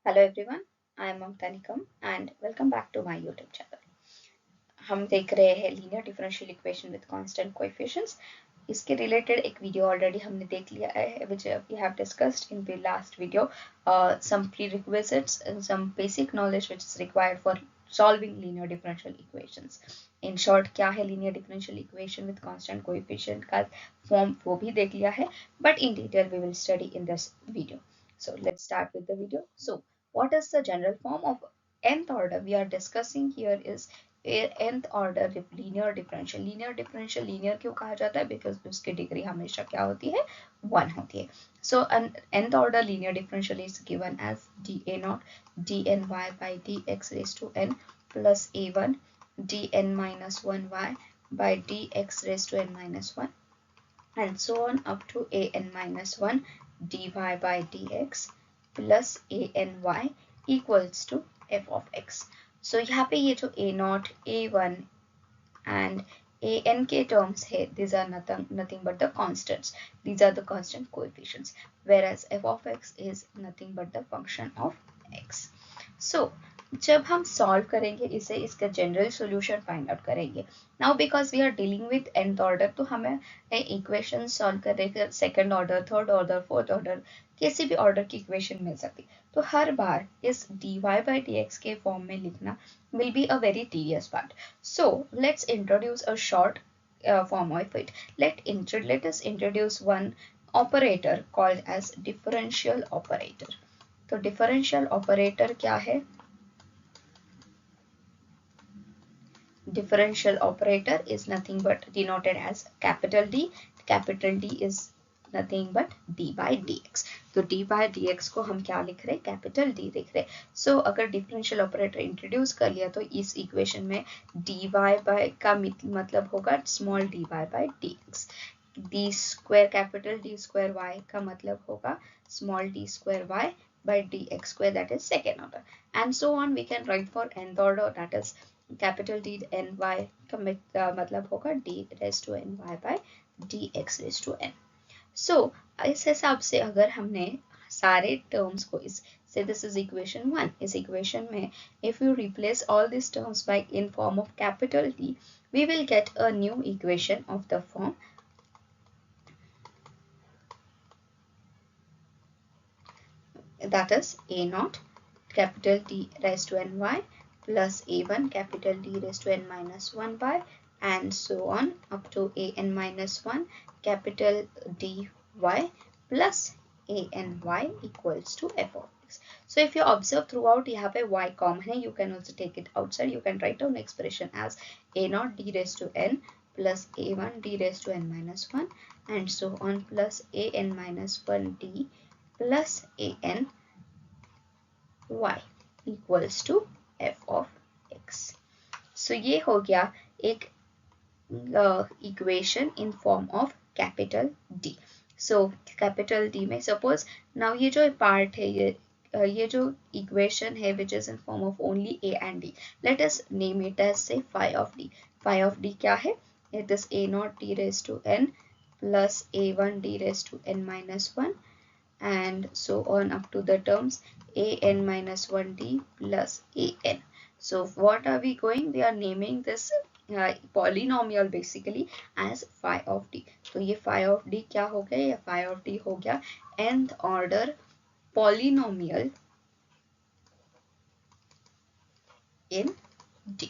Hello everyone, I am Mamta Nikam and welcome back to my YouTube channel. हम देख रहे हैं linear differential equation with constant coefficients. इसके related एक video already हमने देख लिया है which we have discussed in the last video. Some prerequisites and some basic knowledge which is required for solving linear differential equations. In short, क्या है linear differential equation with constant coefficient का form वो भी देख लिया है, but in detail we will study in this video. So let's start with the video. So what is the general form of nth order we are discussing here is nth order linear differential. Linear क्यों कहा जाता है? Because उसकी degree हमेशा क्या होती है? 1 होती है. So an nth order linear differential is given as dA naught dny by dx raised to n plus a1 dn minus 1y by dx raised to n minus 1 and so on up to an minus 1 dy by dx plus any equals to f of x. So यहाँ पे ये जो a naught, a1 and an के terms है, these are nothing but the constants. These are the constant coefficients, whereas f of x is nothing but the function of x. So जब हम solve करेंगे इसे, इसका जनरल सॉल्यूशन फाइंड आउट करेंगे. Now because we are dealing with nth order, तो हमें equation solve करने second order, third order, fourth order, किसी भी ऑर्डर की इक्वेशन मिल सकती. तो हर बार इस dy by dx के फॉर्म में लिखना will be a very tedious part. So let's introduce a short form of it. Let us introduce one operator called as differential operator. तो differential operator क्या है? Differential operator is nothing but denoted as capital D. Capital D is nothing but d by dx. तो d by dx को हम क्या लिख रहे हैं? कैपिटल d लिख रहे हैं. सो अगर डिफरेंशियल ऑपरेटर इंट्रोड्यूस कर लिया तो इस इक्वेशन में dy by का मतलब होगा small dy by dx. d square capital d square y का मतलब होगा small d square y by dx square, that is second order, and so on. We can write for nth order, that is capital D N Y का मतलब होगा d raise to N Y by dx raise to n. So इस हिसाब से अगर हमने सारे terms को इस से, दिस इज इक्वेशन 1, इस इक्वेशन में if you replace all this terms by in form of capital D, we will get a new equation of the form that is a naught capital D raised to ny plus a1 capital D raised to n minus 1 by and so on up to an minus 1 capital dy plus any equals to f of x. So if you observe throughout यहाँ पे y common है, you can also take it outside. You can write down expression as a naught d raised to n plus a1 d raised to n minus 1 and so on plus an minus 1 d plus an y equals to f of x. So ये हो गया एक equation in form of capital D. So capital D में suppose now ये जो part है, ये जो equation है which is in form of only a and d, let us name it as say phi of d. Phi of d क्या है? It is a naught d raised to n plus a1 d raised to n minus 1 and so on up to the terms an minus 1d plus an. So what are we going? We are naming this polynomial basically as phi of d. तो ये phi of d क्या हो गया? ये phi of d हो गया nth order polynomial in d,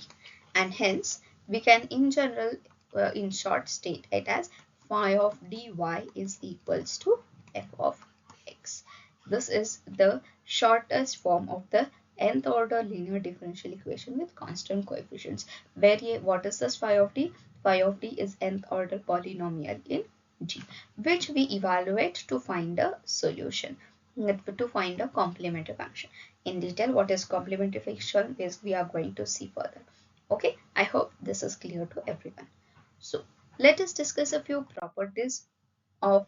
and hence we can in general in short state it as phi of dy is equals to f of x. This is the shortest form of the nth order linear differential equation with constant coefficients. Where what is this phi of d? Phi of d is nth order polynomial in G, which we evaluate to find a solution, to find a complementary function. In detail, what is complementary function is we are going to see further. Okay, I hope this is clear to everyone. So let us discuss a few properties of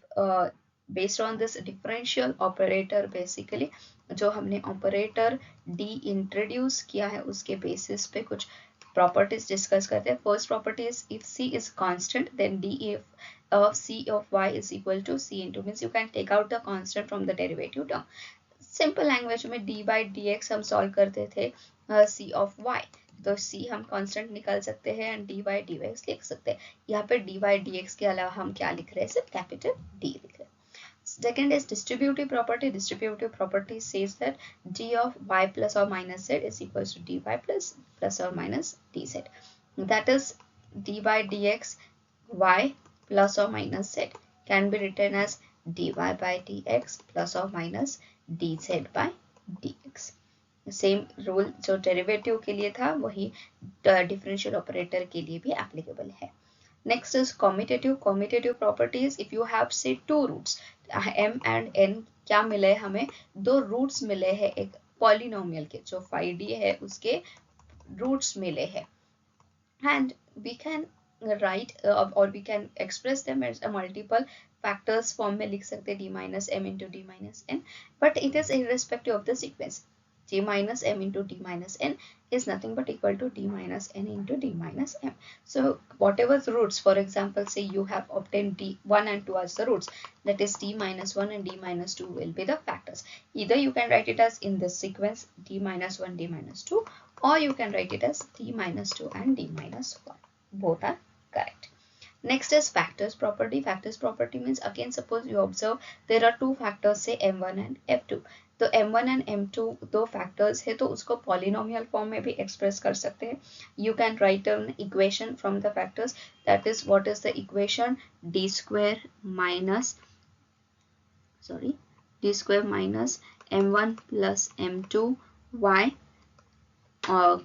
based on this differential operator. Basically जो हमने operator D introduce किया है उसके basis पे कुछ properties discuss करते हैं. First property is if C is constant then D if C of y is equal to C into, means you can take out the constant from the derivative term. Simple language में D by D x हम solve करते थे सी of Y, तो सी हम constant निकाल सकते हैं and D by D x लिख सकते हैं। यहाँ पे डी बाई डी एक्स के अलावा हम क्या लिख रहे हैं, सिर्फ कैपिटल डी लिख रहे हैं। Second is distributive property. Distributive property says that d of y plus or minus z is equals to dy plus or minus dz. That is d by dx y plus or minus z can be written as dy by dx plus or minus dz by dx. Same rule जो derivative के लिए था वही differential operator के लिए भी applicable है। Next is commutative. Commutative properties, if you have say two roots m and n, क्या मिले हमें, दो रूट्स मिले हैं एक पॉलिनोमियल के, जो 5d है उसके रूट्स मिले हैं, and we can write or we can express them as a multiple factors form में लिख सकते d minus m into d minus n, but it is irrespective of the sequence. d minus m into d minus n is nothing but equal to d minus n into d minus m. So whatever the roots, for example, say you have obtained d1 and 2 as the roots, that is d minus 1 and d minus 2 will be the factors. Either you can write it as in this sequence d minus 1, d minus 2, or you can write it as d minus 2 and d minus 1. Both are correct. Next is factors property. Factors property means, again suppose you observe there are two factors, say m1 and m2. तो m1 and m2 दो factors है, तो उसको polynomial form में भी express कर सकते हैं. You can write an equation from the factors. That is, what is the equation? d square minus m1 plus m2 y, or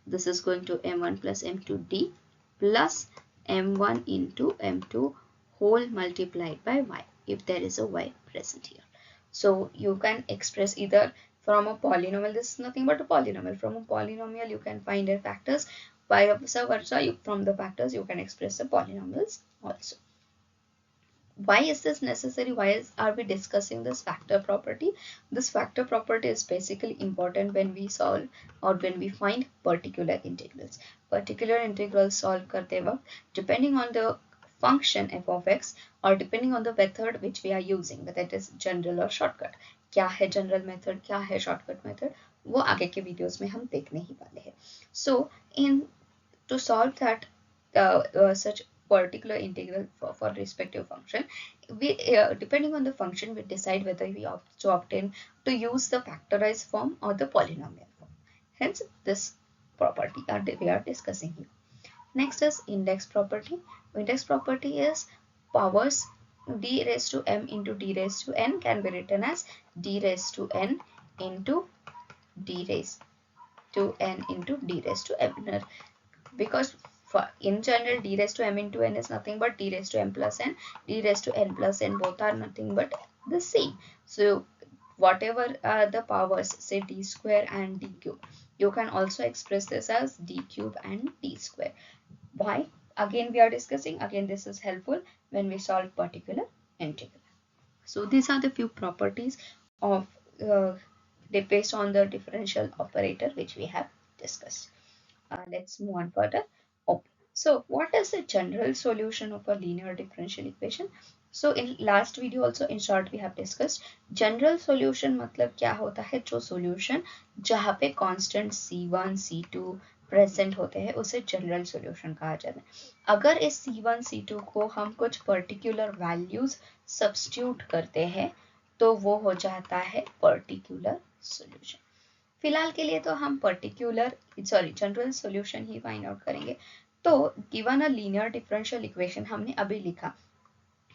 this is going to m1 plus m2 d plus m1 into m2 whole multiplied by y, if there is a y present here. So you can express either from a polynomial, this is nothing but a polynomial, from a polynomial you can find the factors, vice versa, from the factors you can express the polynomials also. Why is this necessary? Why are we discussing this factor property? This factor property is basically important when we solve or when we find particular integrals. Particular integrals solve करते वक्त, depending on the function f of x or depending on the method which we are using, whether it is general or shortcut. क्या है general method, क्या है shortcut method, वो आगे के videos में हम देखने ही वाले हैं. So to solve that such particular integral for respective function, we depending on the function we decide whether we opt to obtain to use the factorized form or the polynomial form. Hence this property we are discussing here. Next is index property. Index property is powers d raised to m into d raised to n can be written as d raised to n into d raised to n into d raised to m, because in general d raised to m into n is nothing but d raised to m plus n, d raised to n plus n, both are nothing but the same. So whatever the powers, say d square and d cube, you can also express this as d cube and d square. Why? Again we are discussing, again this is helpful when we solve particular integral. So these are the few properties of based on the differential operator which we have discussed. Let's move on further. Okay. So what is the general solution of a linear differential equation? So in last video also in short we have discussed general solution मतलब क्या होता है, जो solution जहाँ पे constant c1 c2 present होते हैं उसे जनरल सॉल्यूशन कहा जाता है. अगर इस c1 c2 को हम कुछ पर्टिकुलर वैल्यूज सब्स्टिट्यूट करते हैं तो वो हो जाता है पर्टिकुलर सॉल्यूशन. फिलहाल के लिए तो हम जनरल सॉल्यूशन ही फाइंड आउट करेंगे. तो given a linear differential equation हमने अभी लिखा,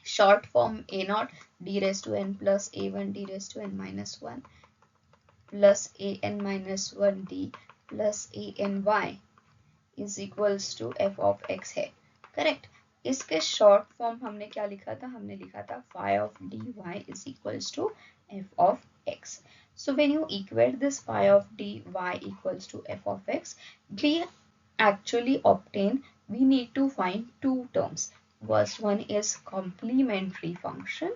short form a not d raise to n plus a1 d raise to n minus 1 प्लस an minus 1 d plus an y is equals to f of x है. Correct. इसके short form हमने क्या लिखा था, हमने लिखा था phi of dy is equals to f of x. So when you equate this phi of dy equals to f of x, we actually obtain, we need to find two terms. First one is complementary function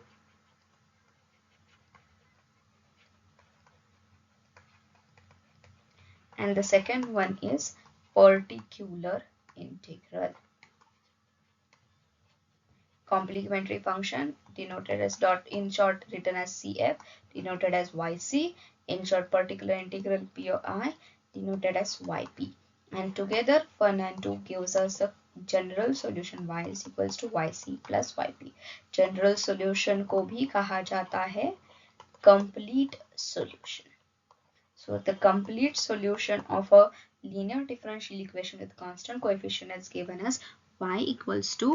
and the second one is particular integral. complementary function denoted as dot, in short written as CF, denoted as YC, in short particular integral P of I, denoted as YP, and together 1 and 2 gives us a general solution y is equals to yc plus yp. General solution को भी कहा जाता है complete solution. So the complete solution of a linear differential equation with constant coefficient is given as y equals to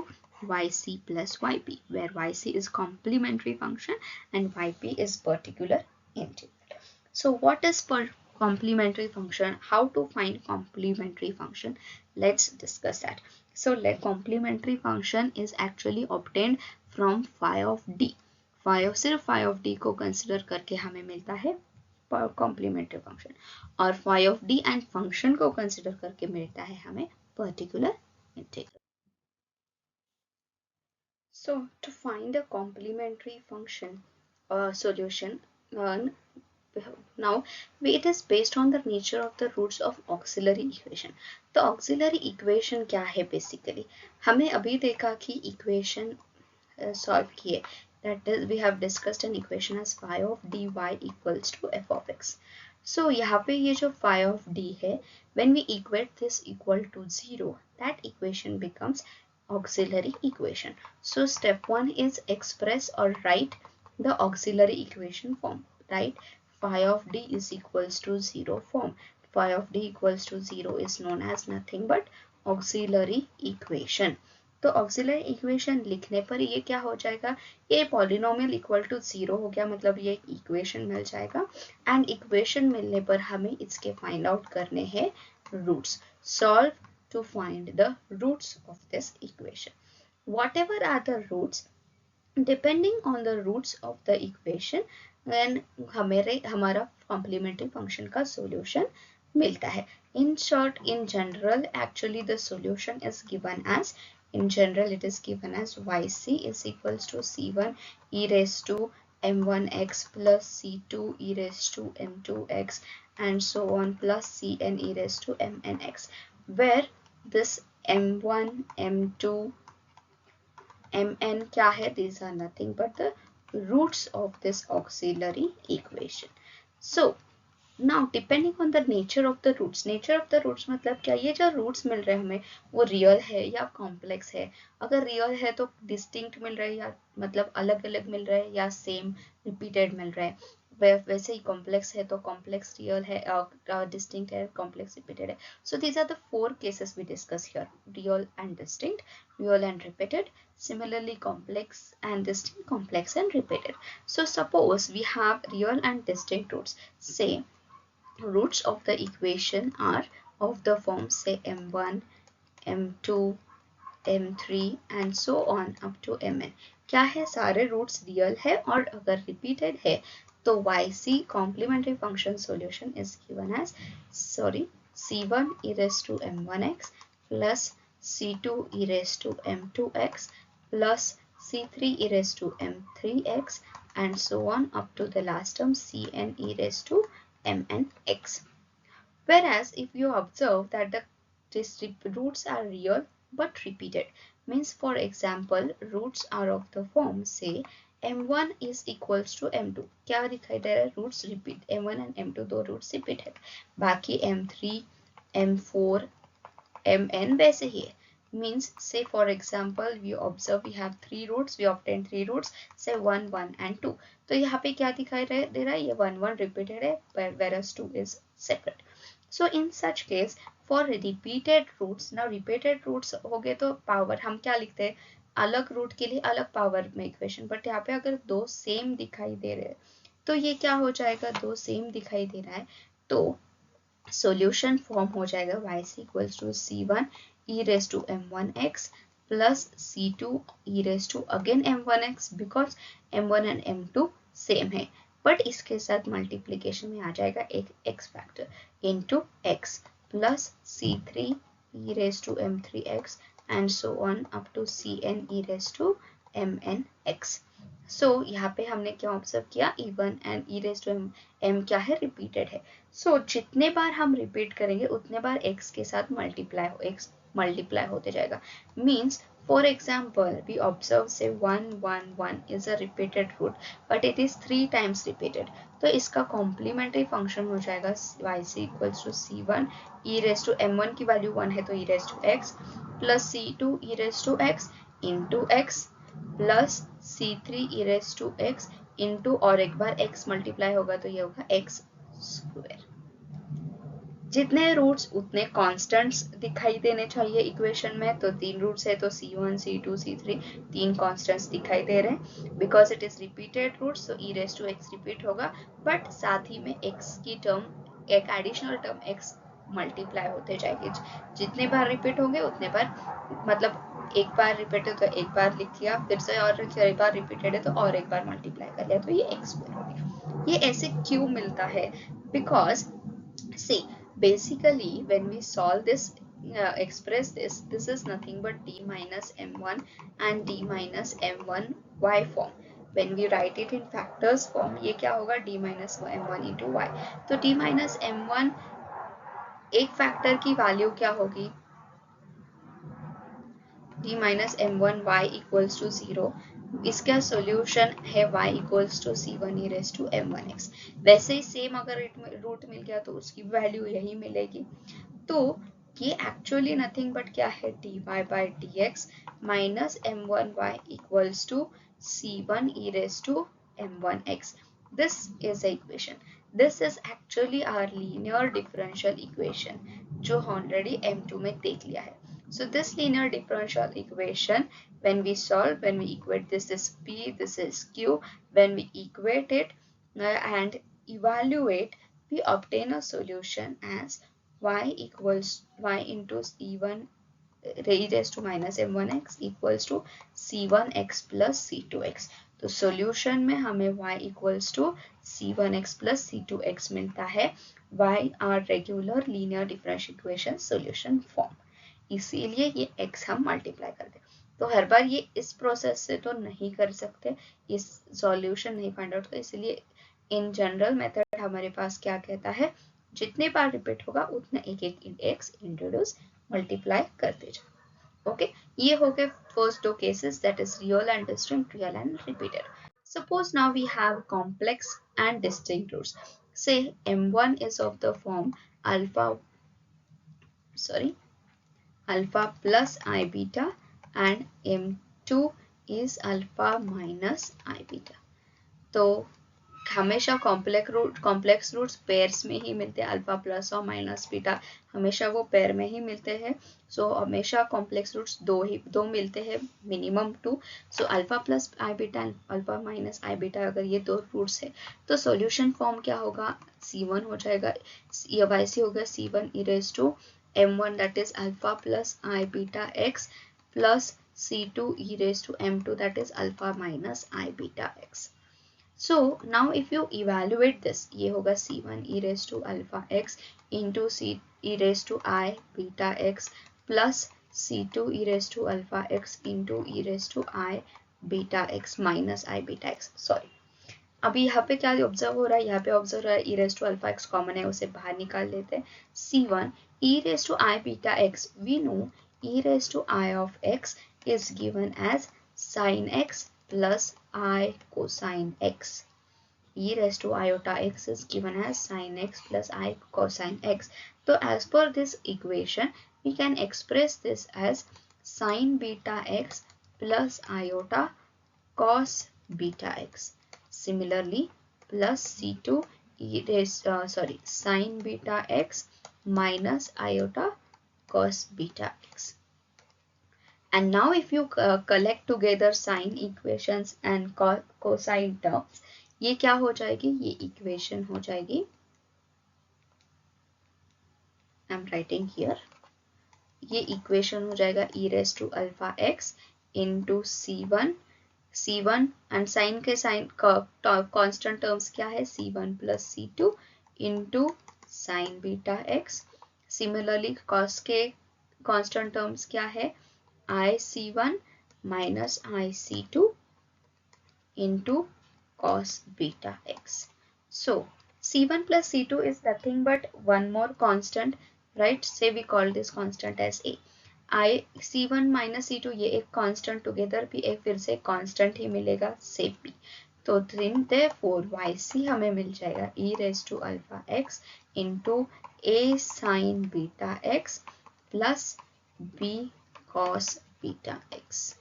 yc plus yp, where yc is complementary function and yp is particular integral. So what is complementary function? How to find complementary function? Let's discuss that. So let complementary function is actually obtained from phi of d. सिर्फ phi of d को consider करके हमें मिलता है complementary function, और phi of d and function को consider करके मिलता है हमें particular integral. So to find a complementary function solution, now it is based on the nature of the roots of auxiliary equation. तो auxiliary equation क्या है basically? हमने अभी देखा कि equation सॉल्व किए, that is we have discussed an equation as phi of dy equals to f of x. So यहाँ पे ये जो phi of d है, when we equate this equal to 0, that equation becomes auxiliary equation. So step 1 is express or write the auxiliary equation form, right? Phi of d is equals to 0 form. Phi of d equals to 0 is known as nothing but auxiliary equation. तो auxiliary equation लिखने पर ये क्या हो जाएगा, ये polynomial equal to 0 हो गया, मतलब ये इक्वेशन मिल जाएगा. एंड इक्वेशन मिलने पर हमें इसके फाइंड आउट करने हैं roots. Solve to find the roots of this equation. Whatever are the roots, depending on the roots of the equation, then हमारा कॉम्प्लीमेंट्री फंक्शन का सॉल्यूशन मिलता है. In short, in general, actually the solution is given as, in general it is given as yc is equals to c1 e raised to m1x plus c2 e raised to m2x and so on plus cn e raised to mnx, where this m1, m2, mn क्या है? These are nothing but the roots of this auxiliary equation. So now depending on the nature of the roots मतलब क्या, ये जो roots मिल रहे हैं हमें वो रियल है या कॉम्प्लेक्स है. अगर रियल है तो डिस्टिंक्ट मिल रहा है, या मतलब अलग अलग मिल रहा है, या सेम रिपीटेड मिल रहा है. वैसे ही कॉम्प्लेक्स है तो कॉम्प्लेक्स रियल है, डिस्टिंक्ट है, कॉम्प्लेक्स रिपीटेड है. So these are the 4 cases we discuss here: real and distinct, real and repeated, similarly complex and distinct, complex and repeated. So suppose we have real and distinct roots. Say roots of the equation are of the form say m1, m2, m3 and so on up to mn. क्या है? सारे roots real है, और अगर repeated है तो yc complementary function solution is given as, c1 e raised to m1x plus c2 e raised to m2x plus c3 e raised to m3x and so on up to the last term cn e raised to mnx. Whereas if you observe that the roots are real but repeated, means for example roots are of the form say m1 is equals to m2, क्या दिखाई दे रहा है? Roots repeat, m1 and m2 दो roots repeat है, बाकी m3, m4, mn वैसे ही है. Means say for example we observe we have 3 roots, we obtain 3 roots, say 1, 1 and 2. तो यहाँ पे क्या दिखाई दे रहा है? ये 1, 1 repeated है, whereas 2 is separate. So in such case for repeated roots, now repeated roots हो गए तो पावर हम क्या लिखते हैं? अलग रूट के लिए अलग पावर में इक्वेशन, बट यहाँ पे अगर दो सेम दिखाई दे रहे हैं तो ये क्या हो जाएगा? दो सेम दिखाई दे रहा है तो सॉल्यूशन फॉर्म हो जाएगा yc equals to c1 e raised to m1x plus c2 e raised to again m1x, because m1 and m2 same है, बट इसके साथ मल्टीप्लीकेशन में आ जाएगा एक x factor into x plus c3 e raised to m3x and so on up to cn e raised to mnx. So यहाँ पे हमने क्या ऑब्जर्व किया? e1 and e raised to m क्या है? रिपीटेड है. So जितने बार हम रिपीट करेंगे उतने बार x के साथ मल्टीप्लाई होते जाएगा. Means For example, we observe say 1 1 1 is a repeated root but it is 3 times repeated, तो इसका कॉम्प्लीमेंट्री फंक्शन हो जाएगा yc equals to c1 e race to m1 की वैल्यू 1 है तो e raise to x plus c2 e raise to x into x plus c3 e raise to x into और एक बार x multiply होगा तो ये होगा x स्क्वायर। जितने रूट्स उतने कांस्टेंट्स दिखाई देने चाहिए इक्वेशन में, तो 3 रूट्स है तो c1 c2 c3 तीन कांस्टेंट्स दिखाई दे रहे हैं because it is repeated roots, तो e raise to x repeat होगा बट साथ ही में x की टर्म एक एडिशनल टर्म x मल्टीप्लाई होते जाएगी, जितने बार रिपीट होंगे उतने बार, मतलब एक बार रिपीट है तो एक बार लिख लिया, फिर से और एक बार रिपीटेड है तो और एक बार मल्टीप्लाई कर लिया, तो ये x स्क्वायर हो गया। ये ऐसे क्यों मिलता है? Because see, basically when we solve this, express this is nothing but d minus m1 and d minus m1 y form. When we write it in factors form, ये क्या होगा d minus m1 into y, तो d minus m1 एक factor की value क्या होगी, d minus m1 y equals to 0, इसका solution है y equals to c1 e raised to m1x। वैसे ही सेम अगर रूट मिल गया तो उसकी वैल्यू यही मिलेगी, तो ये एक्चुअली नथिंग बट क्या है, dy by dx minus m1y equals to c1 e raised to m1x। This is the equation. This is actually our linear differential equation जो ऑलरेडी m2 में देख लिया है। So this linear differential equation, when we solve, when we equate this is p, this is q, when we equate it and evaluate, we obtain a solution as y equals y into c1 raised to minus m1x equals to c1x plus c2x। तो solution में हमें y equals to c1x plus c2x मिलता है, y our regular linear differential equation solution form। इसीलिए ये x हम multiply कर दे, तो हर बार ये इस प्रोसेस से तो नहीं कर सकते, इस सॉल्यूशन नहीं फाइंड आउट कर, इसलिए इन जनरल मेथड हमारे पास क्या कहता है, जितने बार रिपीट होगा उतना एक एक x इंट्रोड्यूस मल्टीप्लाई करते जाओ। ओके, ये हो गए फर्स्ट दो cases, that is real and distinct, real and repeated. Suppose now we have complex and distinct roots. Say m1 is of the form alpha plus I beta and m2 is alpha minus I beta। तो हमेशा complex roots pairs में ही मिलते हैं, alpha plus और minus beta हमेशा वो pair में ही मिलते हैं, सो हमेशा कॉम्प्लेक्स रूट्स दो मिलते हैं, minimum 2। So alpha plus I beta and alpha minus I beta, अगर ये दो रूट्स है तो सॉल्यूशन फॉर्म क्या होगा, c1 हो जाएगा, ये वैसे होगा c1 e raised to m1 that is alpha plus I beta x plus c2 e raised to m2 that is alpha minus I beta x। So now if you evaluate this, ये होगा c1 e raised to alpha x into c e raised to I beta x plus c2 e raised to alpha x into e raised to I beta x minus I beta x। Sorry, अभी यहाँ पे क्या observe हो रहा है, यहाँ पे observe हो रहा है e raised to alpha x common है, उसे बाहर निकाल लेते हैं। c1 e raised to I beta x, we know e raised to I of x is given as sin x plus I cosine x। e raised to iota x is given as sin x plus I cosine x। So as per this equation, we can express this as sin beta x plus iota cos beta x। Similarly, plus c2 sin beta x minus iota cos beta x। And now if you collect together sine equations and cosine terms, ये क्या हो जाएगी, ये equation हो जाएगी, I am writing here, ये equation हो जाएगा e raised to alpha x into c1 and sine के साइन कांस्टेंट टर्म्स क्या है, c1 plus c2 into sin beta x। Similarly cos के कांस्टेंट टर्म्स क्या है, ic1 minus ic2 into cos beta x। So c1 plus c2 is nothing but one more constant, right? Say we call this constant as a, I C1 minus C2 ये एक constant together भी एक फिर से constant ही मिलेगा safe भी। तो therefore YC हमें मिल जाएगा e raised to alpha x into a sin beta x plus b cos beta x.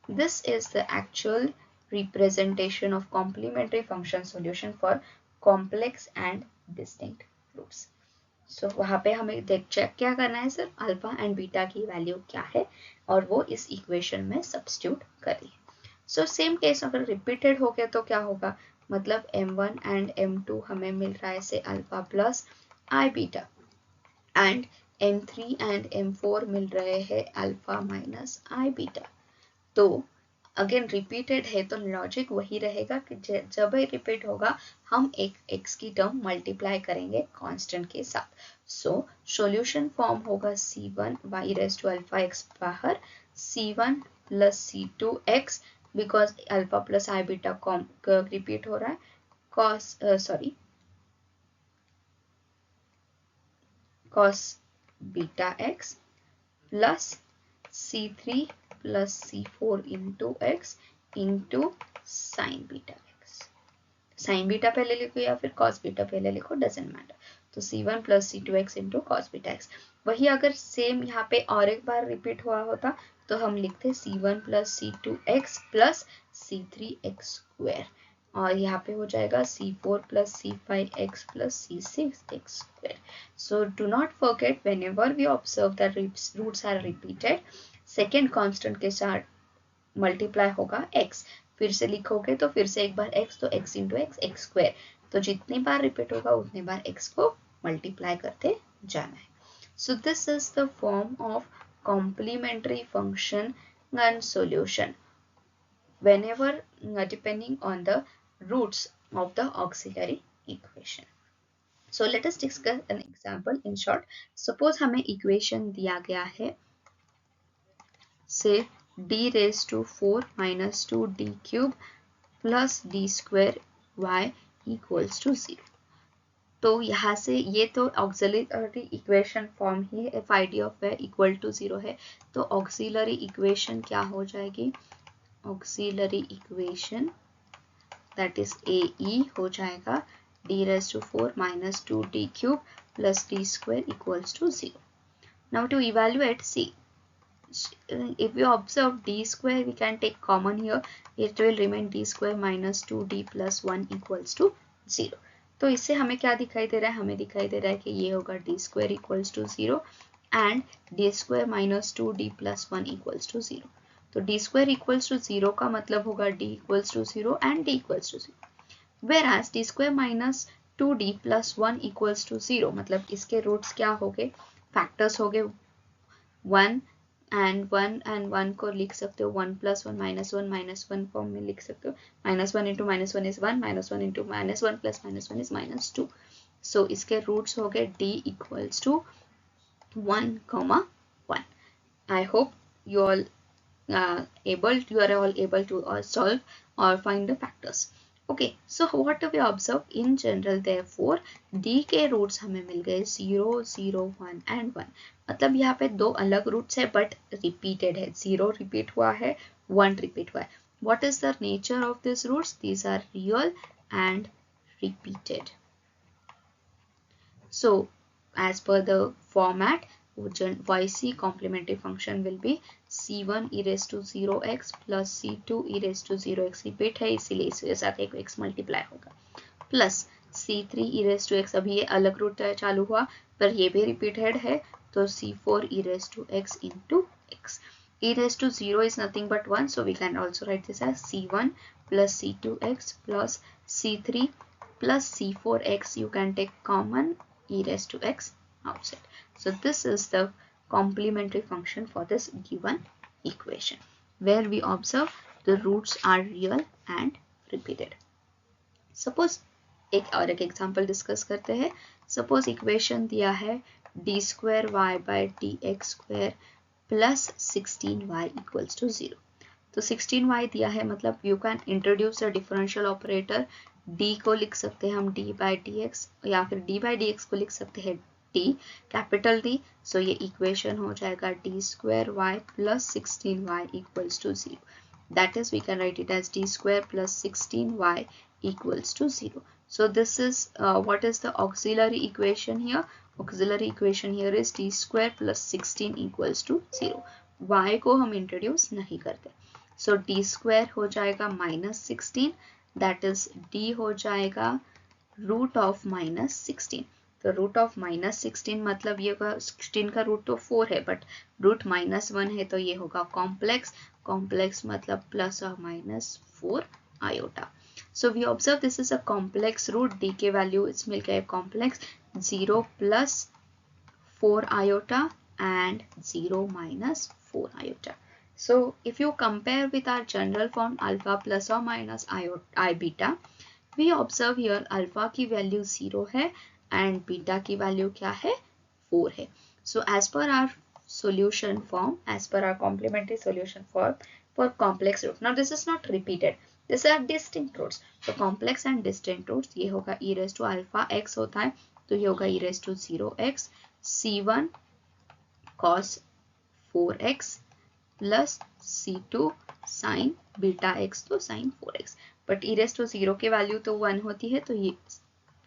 This is the actual representation of complementary function solution for complex and distinct roots. So वहाँ पे हमें check क्या करना है sir, alpha and beta की value क्या है और वो इस इक्वेशन में सब्स्टिट्यूट करिए। सो सेम केस अगर रिपीटेड हो गया तो क्या होगा, मतलब m1 एंड m2 हमें मिल रहा है से alpha plus I beta and m3 and m4 मिल रहे हैं अल्फा माइनस आई बीटा। तो अगेन रिपीटेड है तो लॉजिक वही रहेगा कि जब ही रिपीट होगा हम एक x की टर्म मल्टीप्लाई करेंगे कांस्टेंट के साथ। सो सॉल्यूशन फॉर्म होगा c1 y raise to alpha x बाहर, c1 plus c2 x because alpha plus I beta repeat हो रहा है, cos beta x plus c3 plus c4 into x into sine beta x। Sine beta पहले लिखो या फिर cos beta पहले लिखो, डजेंट मैटर। तो c1 plus c2 x into cos beta x। वही अगर सेम यहाँ पे और एक बार रिपीट हुआ होता तो हम लिखते c1 plus c2 x plus c3 x square, और यहाँ पे हो जाएगा c4 plus c5x plus c6x square. So do not forget whenever we observe that roots are repeated, second constant के साथ multiply होगा x, फिर से लिखोगे तो फिर से एक बार x तो x into x x square, तो जितनी बार रिपीट होगा उतनी बार x को मल्टीप्लाई करते जाना है। So this is the form of complementary function and solution whenever depending on the roots of the auxiliary equation. So let us discuss an example in short. Suppose हमें equation दिया गया है say d raised to 4 minus 2d cube plus d square y equals to 0. तो यहाँ से ये तो auxiliary equation form ही है, एफ आई डी ऑफ है इक्वल टू 0 है, तो ऑक्सिलरी इक्वेशन क्या हो जाएगी, auxiliary equation that is AE हो जाएगा d raised to 4 minus 2d cube plus d square equals to 0. Now to evaluate, see, if we observe d square we can take common here, it will remain d square minus 2d plus 1 equals to 0. तो इससे हमें क्या दिखाई दे रहा है, हमें दिखाई दे रहा है कि ये होगा d square equals to 0 and d square minus 2d plus 1 equals to 0. तो d square equals to 0 का मतलब होगा d equals to 0 and d equals to 0. Whereas d square minus 2d plus 1 equals to 0 मतलब इसके roots क्या हो गए, factors हो गए 1 and 1 को लिख सकते हो 1 plus 1 minus 1 फॉर्म में लिख सकते हो, minus 1 into minus 1 is 1, minus 1 into minus 1 plus minus 1 is minus 2. So इसके रूट्स हो गए d equals to 1, 1. I hope you all you are all able to solve or find the factors. Okay, so what do we observe in general, therefore d के roots हमें मिल गए 0, 0, 1 and 1, मतलब यहाँ पे दो अलग रूट्स है बट रिपीटेड है, 0 रिपीट हुआ है, 1 रिपीट हुआ है. What is the nature of these roots? These are real and repeated. So as per the format, YC complementary function will be C1 e raised to 0x plus C2 e raised to 0x, repeat है इसीलिए इसके साथ एक x multiply होगा, plus C3 e raised to x, अभी ये अलग root चालू हुआ पर ये भी रिपीटेड है तो C4 e raised to x into x. E raised to 0 is nothing but 1, so we can also write this as C1 plus C2x plus C3 plus C4x, you can take common e raised to x outside. So this is the complementary function for this given equation where we observe the roots are real and repeated. Suppose एक और एक example discuss करते हैं. Suppose equation दिया है d square y by dx square plus 16y equals to 0. तो 16y दिया है मतलब you can introduce the differential operator, d को लिख सकते हैं हम d by dx या फिर d by dx को लिख सकते हैं t कैपिटल D, सो ये इक्वेशन हो जाएगा d square y plus 16y equals to 0. That is, we can write it as d square plus 16y equals to 0. So this is what is the auxiliary equation here? Auxiliary equation here is d square plus 16 equals to 0. y को हम introduce नहीं करते. So d square हो जाएगा minus 16, that is d हो जाएगा root of minus 16. तो root of minus 16 मतलब ये 16 का रूट तो 4 है, बट रूट माइनस 1 है तो ये होगा कॉम्प्लेक्स. कॉम्प्लेक्स मतलब प्लस और minus 4 iota. So we observe this is a complex root. D के वैल्यू इस मिल गए complex 0 plus 4 iota and 0 minus 4 iota. So if you compare with our general form alpha plus or minus I beta, we observe here alpha की value 0 है and beta की value क्या है 4 है. So as per our solution form, as per our complementary solution form for complex root, now this is not repeated, these are distinct roots. So complex and distinct roots, ये होगा e raised to alpha x होता है तो ये होगा e raised to 0x c1 cos 4x plus c2 sin beta x तो sin 4x, but e raised to 0 के value तो 1 होती है तो ये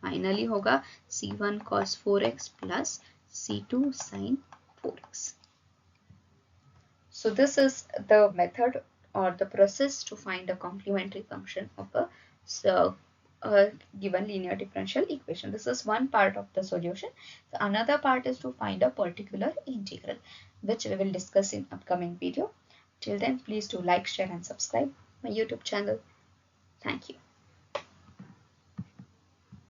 फाइनली होगा c1 cos 4x plus c2 sin 4x. So this is the method or the process to find a complementary function of a given linear differential equation. This is one part of the solution. So another part is to find a particular integral, which we will discuss in upcoming video. Till then, please do like, share and subscribe my YouTube channel. Thank you.